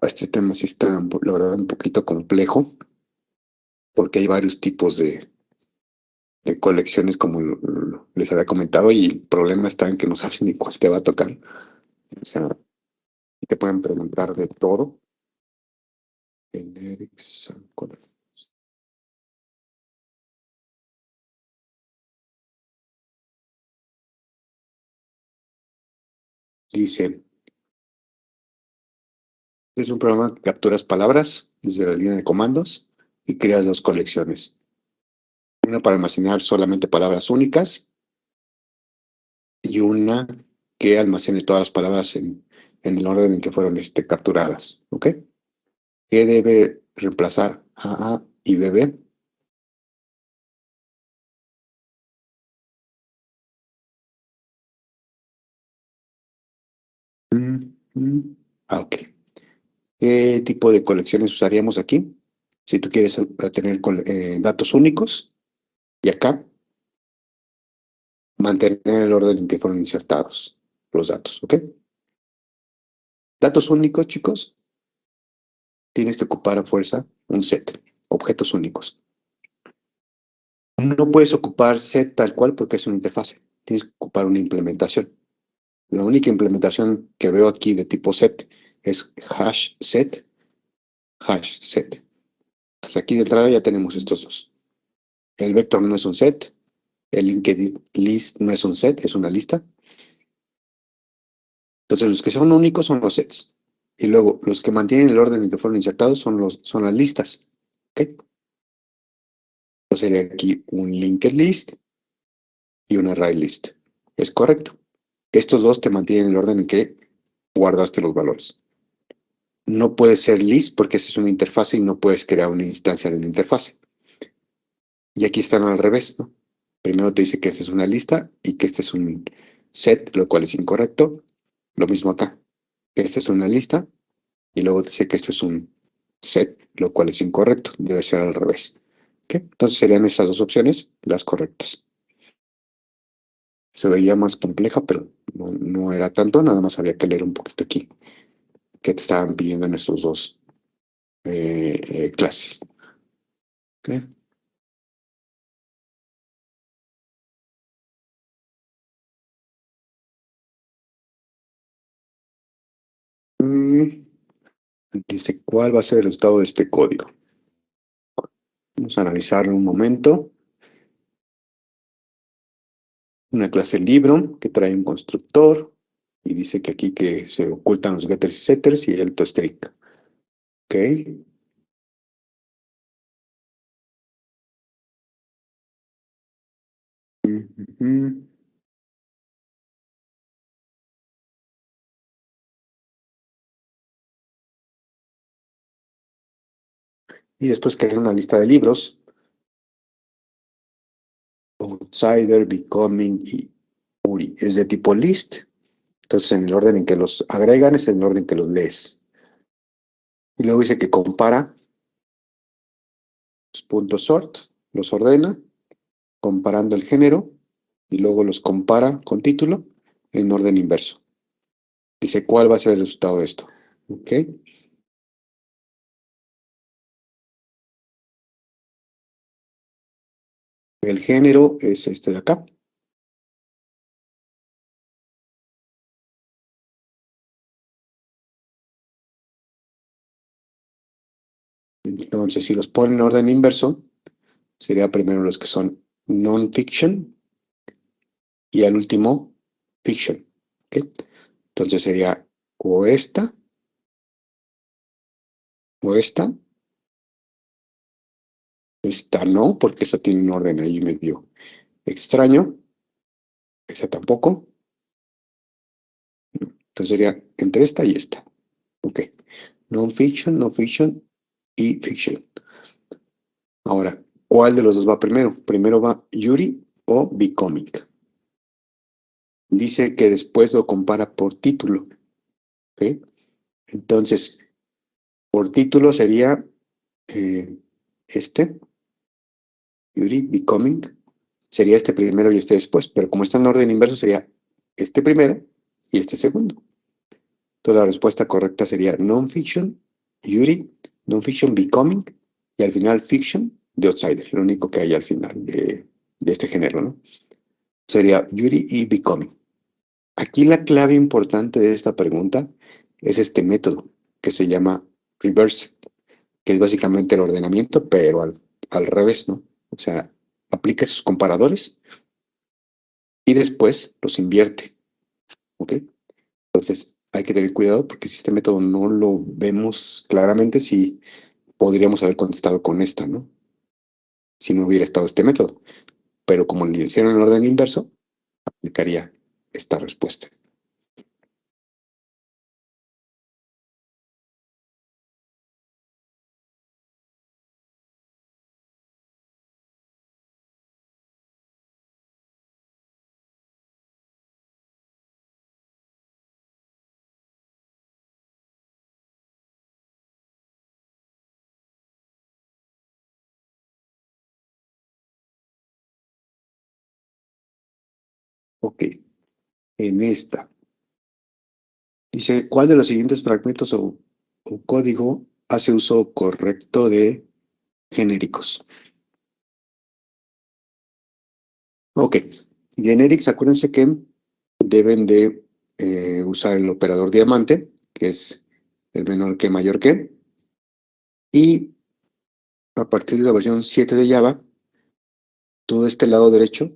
Este tema sí está, la verdad, un poquito complejo, porque hay varios tipos de colecciones, como les había comentado, y el problema está en que no sabes ni cuál te va a tocar. O sea, te pueden preguntar de todo. Generics and color. Dice, es un programa que capturas palabras desde la línea de comandos y creas dos colecciones. Una para almacenar solamente palabras únicas y una que almacene todas las palabras en el orden en que fueron capturadas. ¿Ok? ¿Qué debe reemplazar a y bb? Ok. ¿Qué tipo de colecciones usaríamos aquí? Si tú quieres tener datos únicos, y acá mantener el orden en que fueron insertados los datos, ¿ok? Datos únicos, chicos, tienes que ocupar a fuerza un set, objetos únicos. No puedes ocupar set tal cual porque es una interfase. Tienes que ocupar una implementación. La única implementación que veo aquí de tipo set es hash set, hash set. Entonces aquí de entrada ya tenemos estos dos. El vector no es un set, el linked list no es un set, es una lista. Entonces los que son únicos son los sets. Y luego los que mantienen el orden en que fueron insertados son las listas. ¿Ok? Entonces sería aquí un linked list y un array list. Es correcto. Estos dos te mantienen el orden en que guardaste los valores. No puede ser list porque esa es una interfase y no puedes crear una instancia de una interfase. Y aquí están al revés, ¿no? Primero te dice que esta es una lista y que este es un set, lo cual es incorrecto. Lo mismo acá. Esta es una lista y luego dice que esto es un set, lo cual es incorrecto. Debe ser al revés. ¿Ok? Entonces serían estas dos opciones las correctas. Se veía más compleja, pero no era tanto, nada más había que leer un poquito aquí qué te estaban pidiendo en estos dos clases. ¿Ok? Mm, Dice, ¿cuál va a ser el resultado de este código? Vamos a analizarlo un momento. Una clase libro que trae un constructor y dice que aquí que se ocultan los getters y setters y el toString. ¿Ok? Ujú. Y después crear una lista de libros. Outsider, Becoming y Uri. Es de tipo list. Entonces, en el orden en que los agregan es en el orden que los lees. Y luego dice que compara los puntos sort, los ordena, comparando el género, y luego los compara con título en orden inverso. Dice cuál va a ser el resultado de esto. ¿Ok? El género es este de acá. Entonces, si los ponen en orden inverso, sería primero los que son non-fiction y al último fiction. ¿Ok? Entonces sería o esta no, porque esta tiene un orden ahí medio extraño, esa tampoco. Entonces sería entre esta y esta. Ok. Non-fiction, no-fiction y fiction. Ahora, ¿cuál de los dos va primero? Primero va Yuri o Becoming. Dice que después lo compara por título. ¿Ok? Entonces, por título sería eh, este, Yuri, Becoming. Sería este primero y este después, pero como está en orden inverso sería este primero y este segundo. Entonces la respuesta correcta sería non-fiction Yuri, non-fiction, becoming, y al final fiction, The Outsider, lo único que hay al final de este género, ¿no? Sería Yuri y becoming. Aquí la clave importante de esta pregunta es este método que se llama reverse, que es básicamente el ordenamiento, pero al revés, ¿no? O sea, aplica esos comparadores y después los invierte, ¿ok? Entonces hay que tener cuidado porque si este método no lo vemos claramente, sí podríamos haber contestado con esta, ¿no? Si no hubiera estado este método. Pero como lo hicieron en orden inverso, aplicaría esta respuesta. Ok, en esta. Dice, ¿cuál de los siguientes fragmentos o código hace uso correcto de genéricos? Ok, generics, acuérdense que deben de usar el operador diamante, que es el menor que mayor que, y a partir de la versión 7 de Java, todo este lado derecho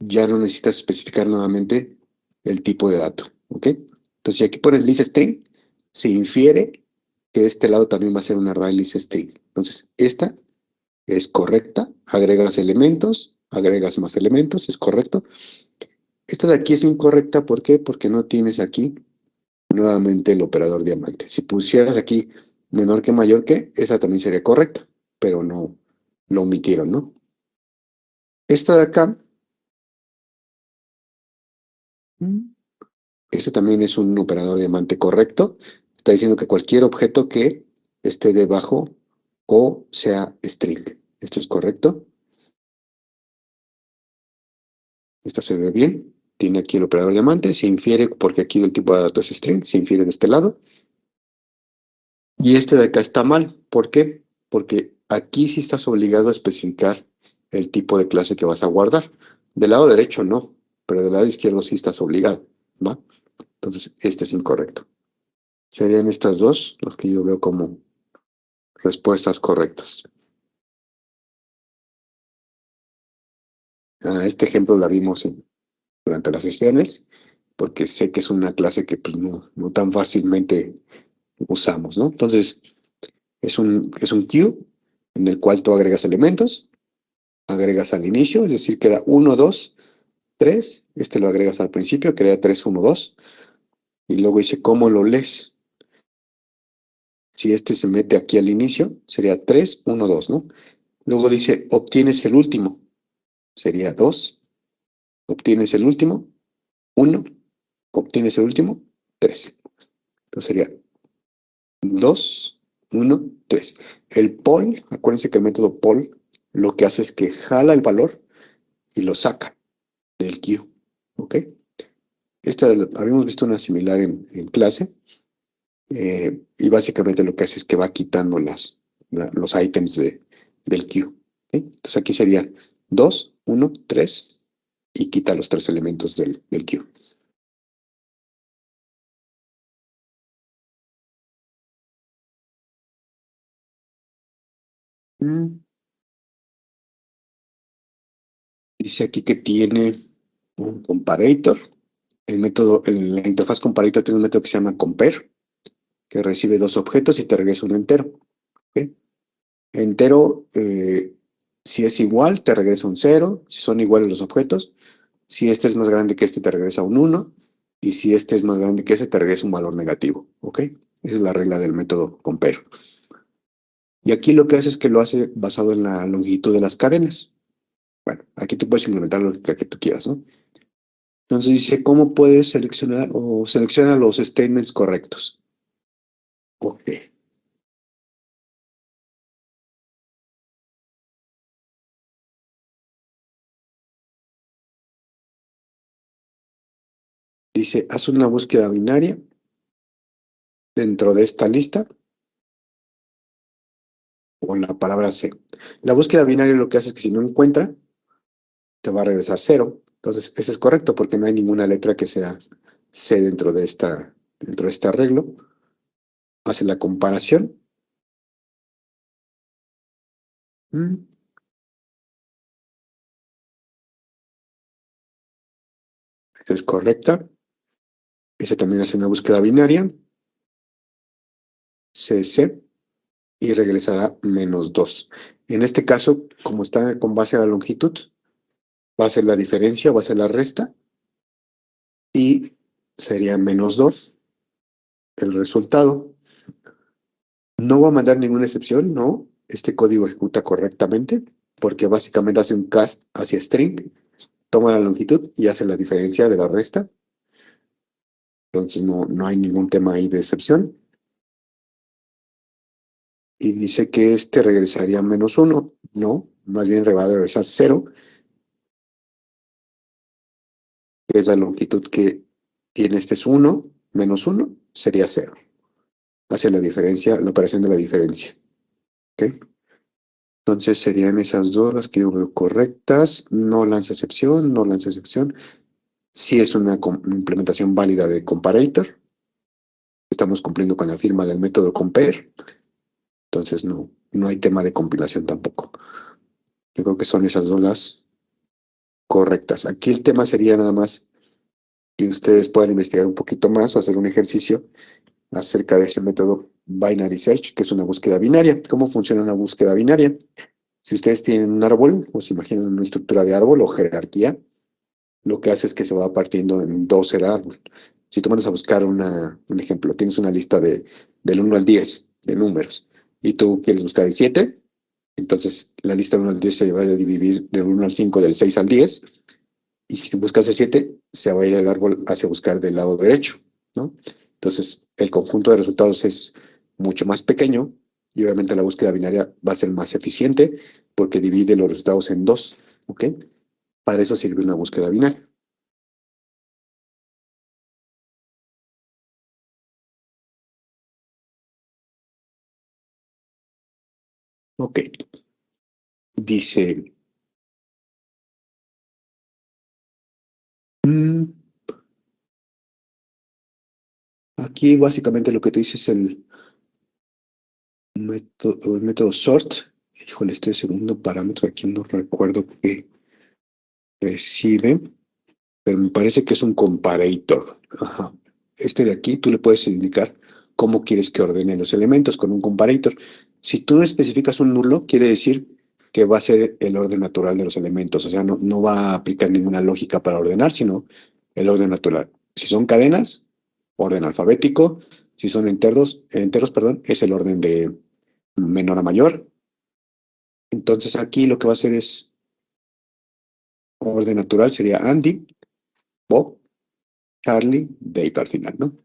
ya no necesitas especificar nuevamente el tipo de dato, ¿ok? Entonces, si aquí pones list string, se infiere que este lado también va a ser un array list string. Entonces, esta es correcta, agregas más elementos, es correcto. Esta de aquí es incorrecta, ¿por qué? Porque no tienes aquí nuevamente el operador diamante. Si pusieras aquí menor que mayor que, esa también sería correcta, pero no lo omitieron, ¿no? Esta de acá, este también es un operador diamante correcto. Está diciendo que cualquier objeto que esté debajo o sea string. Esto es correcto. Esta se ve bien. Tiene aquí el operador diamante. Se infiere porque aquí el tipo de datos es string. Se infiere de este lado. Y este de acá está mal. ¿Por qué? Porque aquí sí estás obligado a especificar el tipo de clase que vas a guardar. Del lado derecho no, pero del lado izquierdo sí estás obligado, ¿va? Entonces, este es incorrecto. Serían estas dos los que yo veo como respuestas correctas. Este ejemplo la vimos durante las sesiones, porque sé que es una clase que pues, no tan fácilmente usamos, ¿no? Entonces, es un queue en el cual tú agregas elementos, agregas al inicio, es decir, queda 1, 2, 3, este lo agregas al principio, crea 3, 1, 2, y luego dice cómo lo lees. Si este se mete aquí al inicio, sería 3, 1, 2, ¿no? Luego dice obtienes el último, sería 2, obtienes el último, 1, obtienes el último, 3. Entonces sería 2, 1, 3. El poll, acuérdense que el método poll lo que hace es que jala el valor y lo saca del queue. ¿Ok? Esta habíamos visto una similar en clase y básicamente lo que hace es que va quitando los ítems del queue. ¿Ok? Entonces aquí sería 2, 1, 3 y quita los 3 elementos del queue. Mm, Dice aquí que tiene un comparator. La interfaz comparator tiene un método que se llama compare, que recibe dos objetos y te regresa un entero. ¿Ok? Entero, si es igual, te regresa un cero. Si son iguales los objetos, si este es más grande que este, te regresa un uno. Y si este es más grande que ese, te regresa un valor negativo. ¿Ok? Esa es la regla del método compare. Y aquí lo que hace es que lo hace basado en la longitud de las cadenas. Bueno, aquí tú puedes implementar la lógica que tú quieras, ¿no? Entonces dice, ¿cómo puedes seleccionar o selecciona los statements correctos? Ok. Dice, haz una búsqueda binaria dentro de esta lista o la palabra C. La búsqueda binaria lo que hace es que si no encuentra, te va a regresar 0. Entonces, ese es correcto porque no hay ninguna letra que sea C dentro de este arreglo. Hace la comparación. Mm, esa es correcta. Ese también hace una búsqueda binaria. CC. Y regresará -2. En este caso, como está con base a la longitud, va a ser la diferencia, va a ser la resta, y sería -2 el resultado. No va a mandar ninguna excepción, no. Este código ejecuta correctamente, porque básicamente hace un cast hacia string, toma la longitud y hace la diferencia de la resta. Entonces no hay ningún tema ahí de excepción. Y dice que este regresaría -1. No, más bien va a regresar 0, que es la longitud que tiene. Este es 1, -1 sería 0. Hace la diferencia, la operación de la diferencia. ¿Ok? Entonces serían esas dos las que yo veo correctas. No lanza excepción, no lanza excepción. Sí es una implementación válida de comparator. Estamos cumpliendo con la firma del método compare. Entonces no hay tema de compilación tampoco. Yo creo que son esas dos las correctas. Aquí el tema sería nada más que ustedes puedan investigar un poquito más o hacer un ejercicio acerca de ese método binary search, que es una búsqueda binaria. ¿Cómo funciona una búsqueda binaria? Si ustedes tienen un árbol, o se imaginan una estructura de árbol o jerarquía, lo que hace es que se va partiendo en dos el árbol. Si tú mandas a buscar un ejemplo, tienes una lista del 1 al 10 de números y tú quieres buscar el 7, entonces la lista del 1 al 10 se va a dividir del 1 al 5, del 6 al 10, y si buscas el 7, se va a ir el árbol hacia buscar del lado derecho, ¿no? Entonces, el conjunto de resultados es mucho más pequeño y obviamente la búsqueda binaria va a ser más eficiente porque divide los resultados en dos, ¿ok? Para eso sirve una búsqueda binaria. Ok, dice, mm, aquí básicamente lo que te dice es el método sort. Híjole, este segundo parámetro aquí no recuerdo qué recibe, pero me parece que es un comparator. Ajá. Este de aquí tú le puedes indicar cómo quieres que ordene los elementos con un comparator. Si tú no especificas un nulo, quiere decir que va a ser el orden natural de los elementos. O sea, no va a aplicar ninguna lógica para ordenar, sino el orden natural. Si son cadenas, orden alfabético. Si son enteros, perdón, es el orden de menor a mayor. Entonces aquí lo que va a hacer es orden natural, sería Andy, Bob, Charlie, Dave al final, ¿no?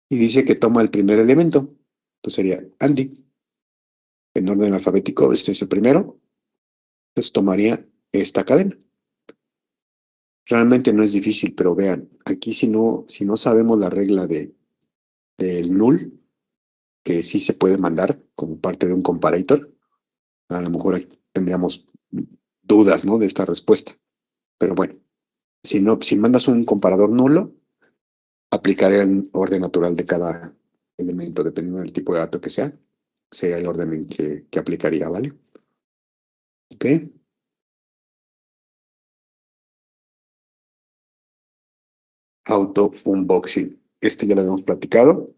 Y dice que toma el primer elemento. Entonces sería Andy, en orden alfabético, este es el primero. Entonces tomaría esta cadena. Realmente no es difícil, pero vean, aquí si no sabemos la regla del null, que sí se puede mandar como parte de un comparator, a lo mejor ahí tendríamos dudas, ¿no?, de esta respuesta. Pero bueno, si no, si mandas un comparador nulo, aplicaré el orden natural de cada elemento, dependiendo del tipo de dato que sea, sería el orden en que aplicaría, ¿vale? ¿Ok? Auto unboxing. Este ya lo habíamos platicado.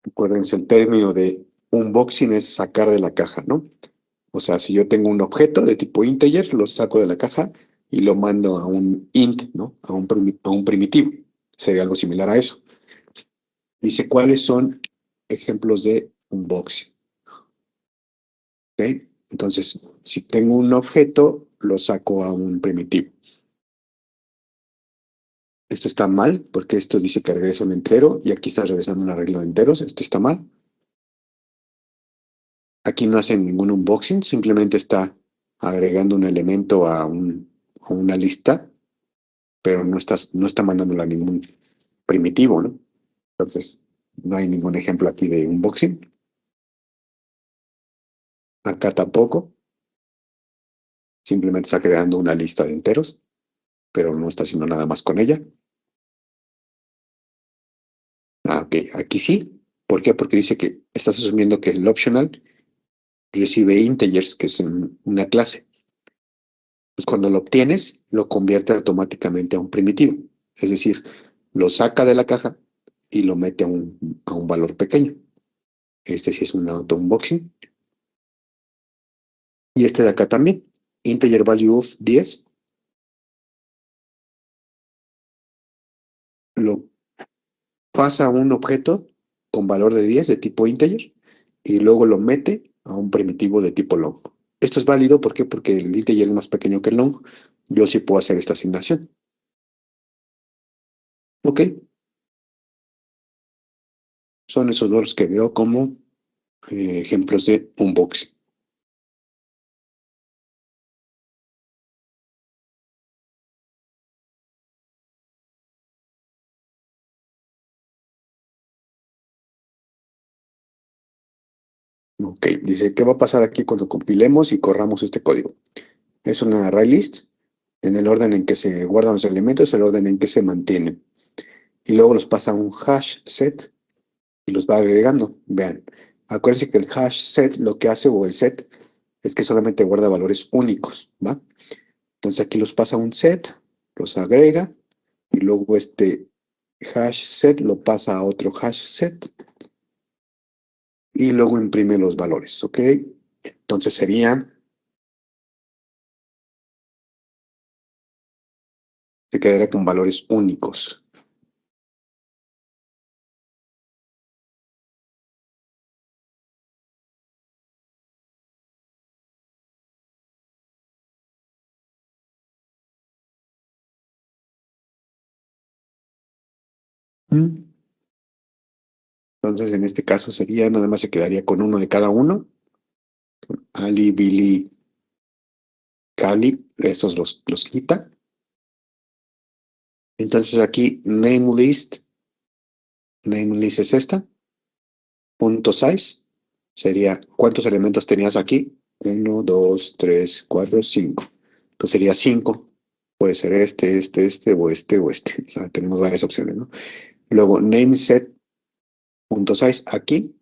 Acuérdense, el término de unboxing es sacar de la caja, ¿no? O sea, si yo tengo un objeto de tipo integer, lo saco de la caja y lo mando a un int, ¿no? A un primitivo. Sería algo similar a eso. Dice, ¿cuáles son ejemplos de unboxing? ¿Ok? Entonces, si tengo un objeto, lo saco a un primitivo. Esto está mal, porque esto dice que regresa un entero, y aquí está regresando un arreglo de enteros. Esto está mal. Aquí no hace ningún unboxing, simplemente está agregando un elemento a una lista, pero no está mandándola a ningún primitivo, ¿no? Entonces, no hay ningún ejemplo aquí de unboxing. Acá tampoco. Simplemente está creando una lista de enteros, pero no está haciendo nada más con ella. Ah, ok, aquí sí. ¿Por qué? Porque dice que estás asumiendo que el optional recibe integers, que es una clase. Pues cuando lo obtienes, lo convierte automáticamente a un primitivo. Es decir, lo saca de la caja y lo mete a un valor pequeño. Este sí es un auto-unboxing. Y este de acá también. Integer value of 10. Lo pasa a un objeto con valor de 10 de tipo integer y luego lo mete a un primitivo de tipo long. Esto es válido, ¿por qué? Porque el integer es más pequeño que el long. Yo sí puedo hacer esta asignación. Ok, son esos dos que veo como ejemplos de unboxing. Ok, dice, ¿qué va a pasar aquí cuando compilemos y corramos este código? Es una array list en el orden en que se guardan los elementos, el orden en que se mantienen. Y luego los pasa a un hash set y los va agregando. Vean, acuérdense que el hash set lo que hace, o el set, es que solamente guarda valores únicos, ¿va? Entonces aquí los pasa a un set, los agrega, y luego este hash set lo pasa a otro hash set, y luego imprime los valores, ¿ok? Entonces serían, se quedaría con valores únicos. Entonces, en este caso sería, nada más se quedaría con uno de cada uno. Ali, Billy, Cali, estos los quita. Entonces aquí, name list es esta. Punto size sería, ¿cuántos elementos tenías aquí? Uno, dos, tres, cuatro, cinco. Entonces sería 5. Puede ser este, o este, o este. O sea, tenemos varias opciones, ¿no? Luego, nameset.size aquí.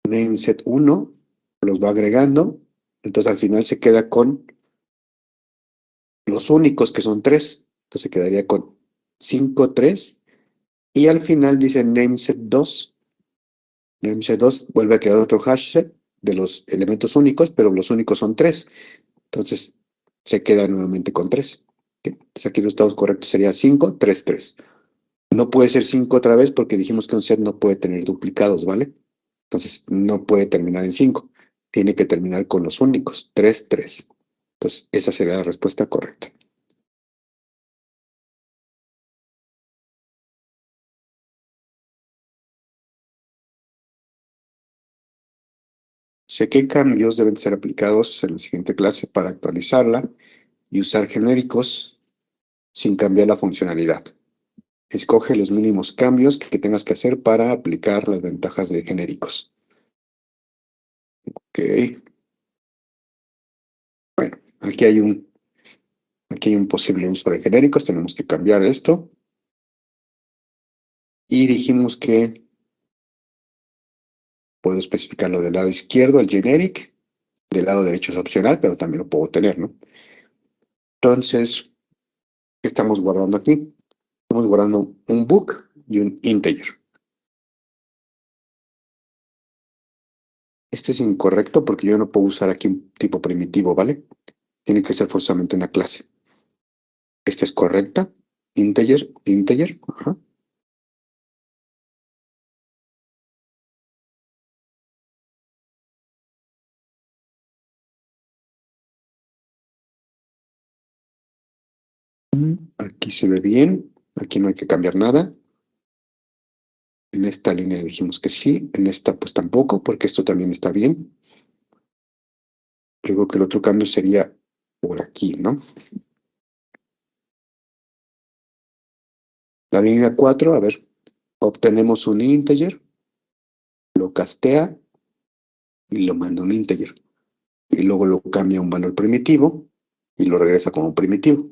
Nameset 1 los va agregando. Entonces al final se queda con los únicos, que son 3. Entonces quedaría con 5 3. Y al final dice nameset2 vuelve a crear otro hash set de los elementos únicos, pero los únicos son 3. Entonces se queda nuevamente con 3. Entonces aquí los estados correctos sería 5 3 3. No puede ser 5 otra vez porque dijimos que un set no puede tener duplicados, ¿vale? Entonces no puede terminar en 5. Tiene que terminar con los únicos, 3 3. Entonces esa sería la respuesta correcta. Sé qué cambios deben ser aplicados en la siguiente clase para actualizarla y usar genéricos sin cambiar la funcionalidad. Escoge los mínimos cambios que tengas que hacer para aplicar las ventajas de genéricos. Ok, bueno, aquí hay un posible uso de genéricos, tenemos que cambiar esto. Y dijimos que puedo especificarlo del lado izquierdo, el generic, del lado derecho es opcional, pero también lo puedo tener, ¿no? Entonces, ¿qué estamos guardando aquí? Estamos guardando un book y un integer. Este es incorrecto porque yo no puedo usar aquí un tipo primitivo, ¿vale? Tiene que ser forzosamente una clase. Esta es correcta. Integer, integer. Ajá. Aquí se ve bien. Aquí no hay que cambiar nada. En esta línea dijimos que sí. En esta pues tampoco, porque esto también está bien. Creo que el otro cambio sería por aquí, ¿no? La línea 4, a ver, obtenemos un integer, lo castea y lo manda a un integer. Y luego lo cambia a un valor primitivo y lo regresa como primitivo.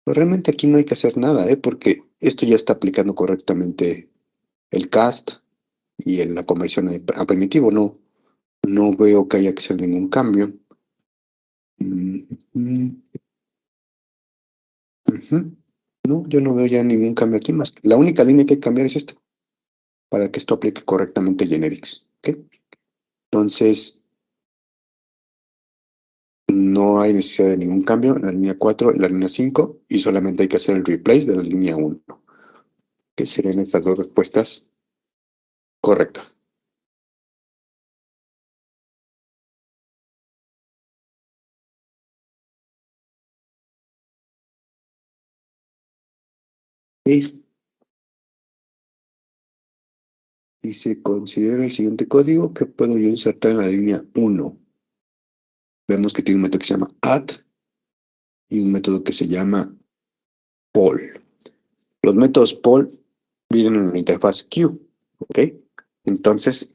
Pero realmente aquí no hay que hacer nada, porque esto ya está aplicando correctamente el cast y la conversión a primitivo. No veo que haya que hacer ningún cambio. No, yo no veo ya ningún cambio aquí más. La única línea que hay que cambiar es esta, para que esto aplique correctamente generics. ¿Ok? Entonces, no hay necesidad de ningún cambio en la línea 4 y la línea 5, y solamente hay que hacer el replace de la línea 1, que serían estas dos respuestas correctas. Y se considera el siguiente código que puedo yo insertar en la línea 1. Vemos que tiene un método que se llama add y un método que se llama poll. Los métodos poll vienen en la interfaz Q. ¿Ok? Entonces,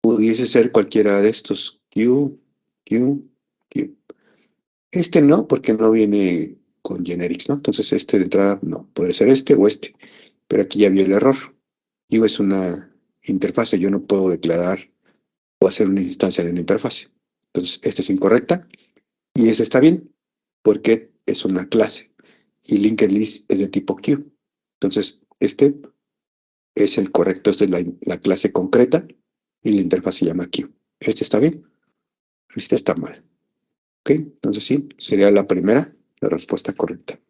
pudiese ser cualquiera de estos. Q, Q, Q. Este no, porque no viene con generics, ¿no? Entonces este de entrada no. Podría ser este o este. Pero aquí ya vi el error. Q es una interfase. Yo no puedo declarar o hacer una instancia de una interfase. Entonces, esta es incorrecta. Y esta está bien, porque es una clase. Y linked list es de tipo Q. Entonces, este es el correcto. Esta es la clase concreta y la interfaz se llama Q. Este está bien. Este está mal. ¿Ok? Entonces sí, sería la primera, la respuesta correcta.